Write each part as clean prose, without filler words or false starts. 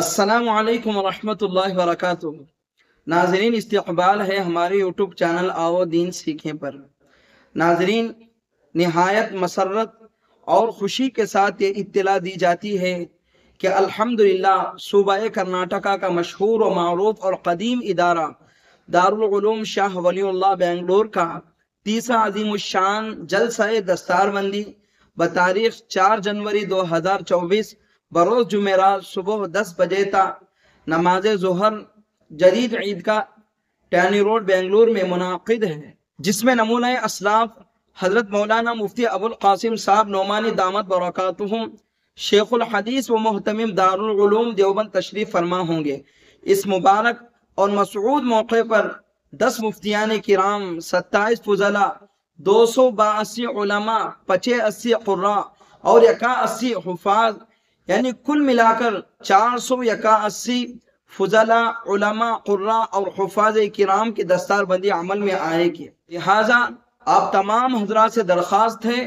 अस्सलाम वालेकुम वरहमतुल्लाहि वबरकातुहू। नाजरीन, इस्तक़बाल है हमारे यूट्यूब चैनल आओ दीन सीखें पर। नाजरीन, निहायत मसर्रत और खुशी के साथ ये इत्तला दी जाती है कि अल्हम्दुलिल्लाह सूबा कर्नाटका का मशहूर व मारूफ और कदीम इदारा दारुल उलूम शाह वलीउल्लाह बेंगलोर का तीसरा अज़ीमुश्शान जलसा दस्तारबंदी बतारीख 4 जनवरी 2024 बरोज़ जुमेरात सुबह 10 बजे था नमाज ज़ोहर जदीद ईदगाह टैनी रोड बेंगलुर में मुनाकिद है, जिसमें नमूना असलाफ हजरत मौलाना मुफ्ती अबुल कासिम साहब नोमानी दामत बरकातुहुम शेखुल हदीस व मोहतमिम दारुल उलूम देवबंद तशरीफ फरमा होंगे। इस मुबारक और मसऊद मौके पर 10 मुफ्तियान किराम, 27 फुजला, 282 उलमा, 85 कुर्रा और 81 हुफाज, यानी कुल मिलाकर 481 फुजला, उलमा, कुर्रा और हुफाज किराम की दस्तारबंदी अमल में आएगी। लिहाजा आप तमाम हजरात से दरख्वास्त है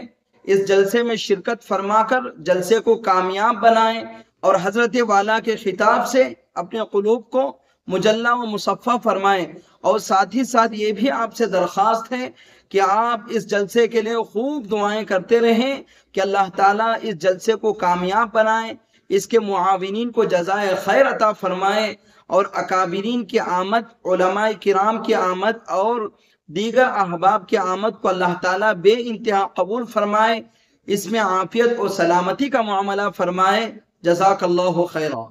इस जलसे में शिरकत फरमाकर जलसे को कामयाब बनाएं और हजरत वाला के खिताब से अपने क़ुलूब को मुजल्ला व मुसफ़्फ़ा फरमाएं। और साथ ही साथ ये भी आपसे दरख्वास्त है कि आप इस जलसे के लिए खूब दुआएं करते रहें कि अल्लाह ताला इस जलसे को कामयाब बनाए, इसके मुआविनीन को जज़ाए खैर अता फरमाए और अकाबिरीन की आमद, उलमाए किराम की आमद और दीगर अहबाब की आमद को अल्लाह ताला बे इंतहा कबूल फरमाए, इसमें आफियत और सलामती का मामला फरमाए। जज़ाकल्लाहु खैरा।